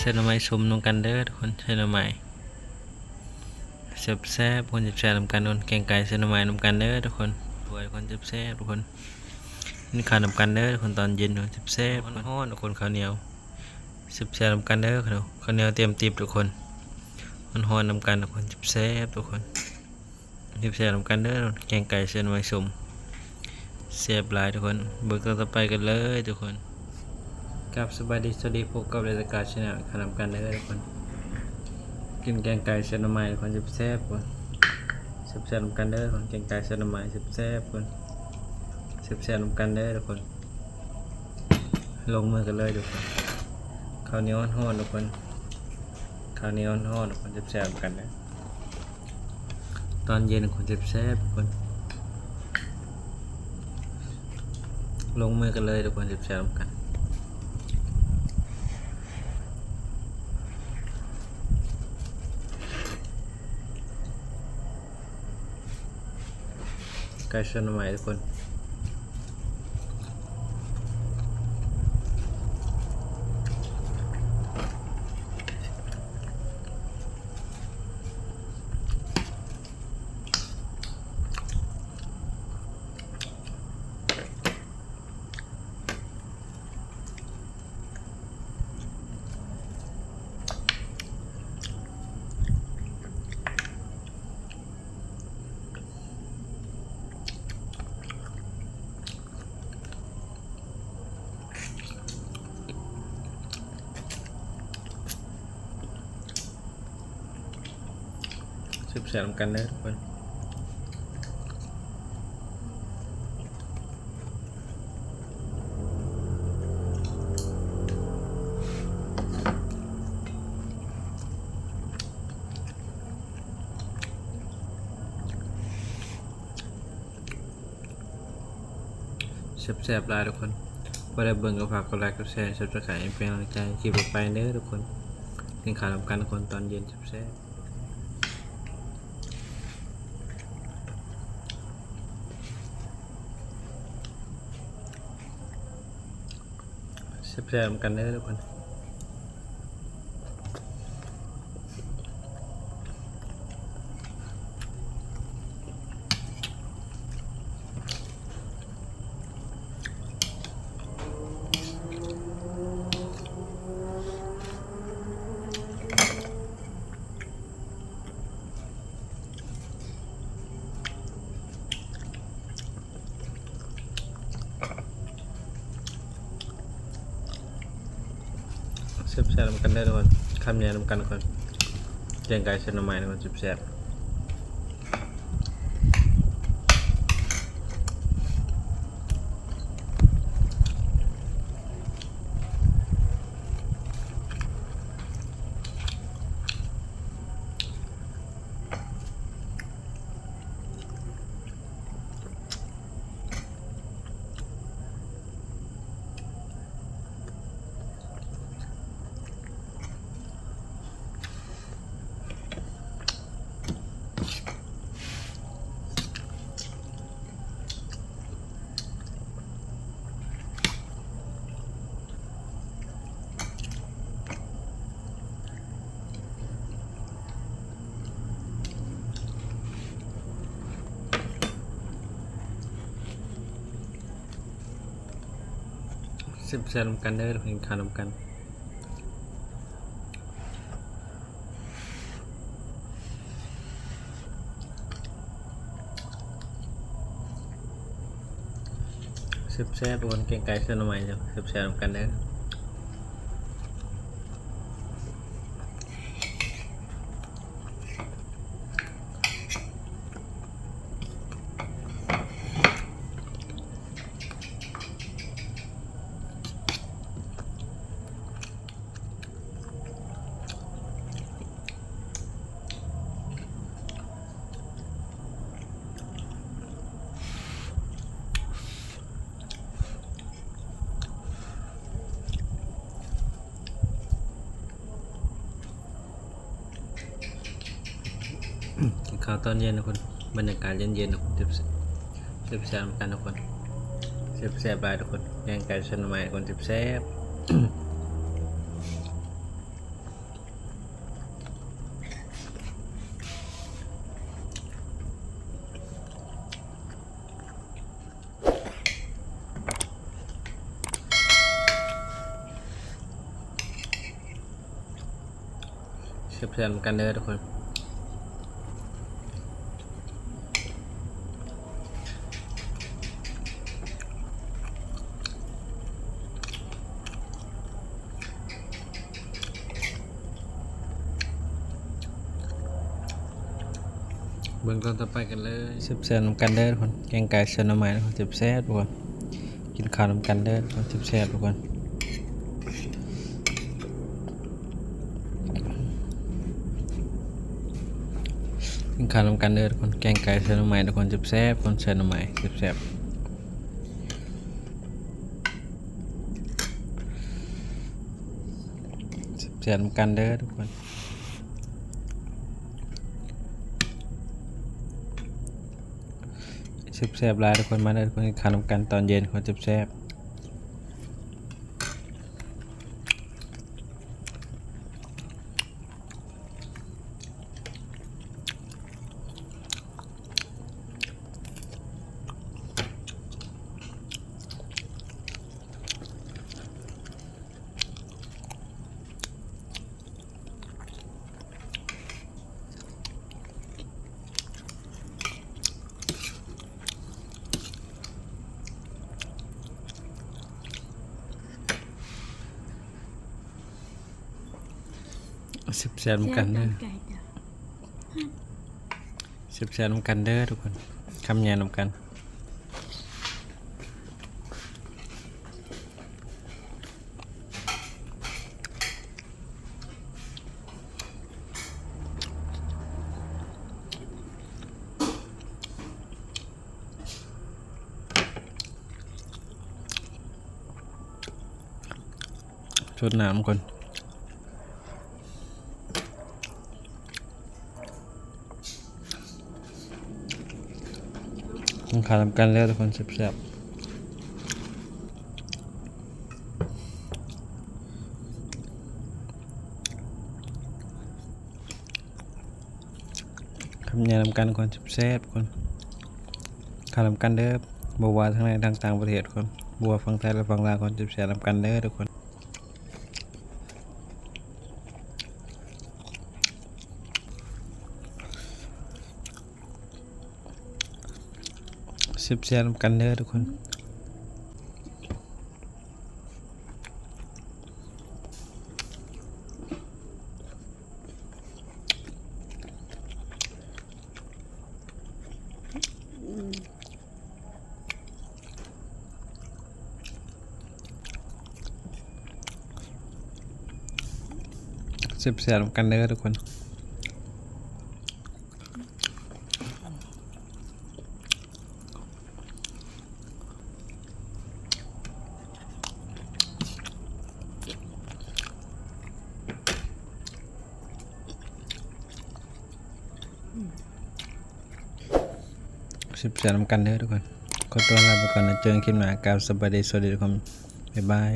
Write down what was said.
เส้นหน่อไม้ชมนงกันเด้อทุกคนเส้นหน่อไม้แซ่บคนจะแซ่บนำกันทุกคนแกงไก่เส้นหน่อไม้นำกันเด้อทุกคนรวยคนแซ่บทุกคนนี่ข้าวนำกันเด้อทุกคนตอนเย็นทุกคนแซ่บฮ้อนทุกคนข้าวเหนียวแซ่บนำกันเด้อข้าวเหนียวเตรียมตีบทุกคนมันฮ้อนนำกันทุกคนแซ่บทุกคนแซ่บนำกันเด้อแกงไก่เส้นหน่อไม้ชมแซ่บหลายทุกคนเบิกต่อไปกันเลยทุกคนกับสบายดีสวัสดีพบกับรายการชาแนลขนมกันได้เลยทุกคนกินแกงไก่เส้นหน่อไม้คนจะแซ่บคนแซ่บนำกันเด้อคนแกงไก่เส้นหน่อไม้แซ่บคนแซ่บนำกันเด้อทุกคนลงมือกันเลยทุกคนข้าวเหนียวห่อนทุกคนข้าวเหนียวห่อนทุกคนแซ่บนำกันเด้อตอนเย็นคนแซ่บทุกคนลงมือกันเลยทุกคนแซ่บนำกันไก่เส้นหน่อไม้ทุกคนแซ่บนำกันเด้อทุกคนแซ่บหลายทุกคนพอได้เบิ่งก็ฝากกดไลค์กดแชร์ซับสไครป์เป็นกำลังใจคลิปต่อไปเด้อทุกคนกินข้าวนำกันทุกคนตอนเย็นแซ่บนำกันเด้อทุกคนแซ่บนำกันได้ทุกคนคำเนียนำกันทุกคนแกงไก่เส้นหน่อไม้ทุกคนแซ่บนำกันได้ทุกคนข้าวนำกันแซ่บทุกคนแกงไก่เส้นหน่อไม้จ้ะแซ่บนำกันได้ข้าวตอนเย็นทุกคนบรรยากาศเย็นๆทุกคนแซ่บกันทุกคนแซ่บหลายทุกคนแกงไก่เส้นหน่อไม้ทุกคนแซ่บ แซ่บๆกันเด้อทุกคนเบื้องต้นต่อไปกันเลยแซ่บๆกันเด้อทุกคนแกงไก่เส้นหน่อไม้ทุกคนแซ่บๆทุกคนกินข้าวนำกันเด้อทุกคนแซ่บๆทุกคนกินข้าวนำกันเด้อทุกคนแกงไก่เส้นหน่อไม้ทุกคนแซ่บๆคนเส้นหน่อไม้แซ่บๆแซ่บๆกันเด้อทุกคนแซ่บๆหลายทุกคนมาเด้อทุกคนกินข้าวนำกันตอนเย็นคนแซ่บแซ่บๆกันเด้อแซ่บๆกันเด้อทุกคนคำแย่นำกันชดน้ำก่อนต้องขาทำกันแล้วทุกคนแซ่บๆคำยาทำกันคนแซ่บๆคนขาทำกันเด้อบัวทั้งในทั้งต่างประเทศคนบัวฝั่งไทยและฝั่งลาวคนแซ่บๆทำกันเด้อทุกคนแซ่บๆกันเด้อทุกคนแซ่บๆกันเด้อทุกคนแซ่บๆกันเด้อทุกคนขอตัวลาไปก่อนนะเจอกันคลิปหน้ากับสบายดีสวัสดีทุกคนบ๊ายบาย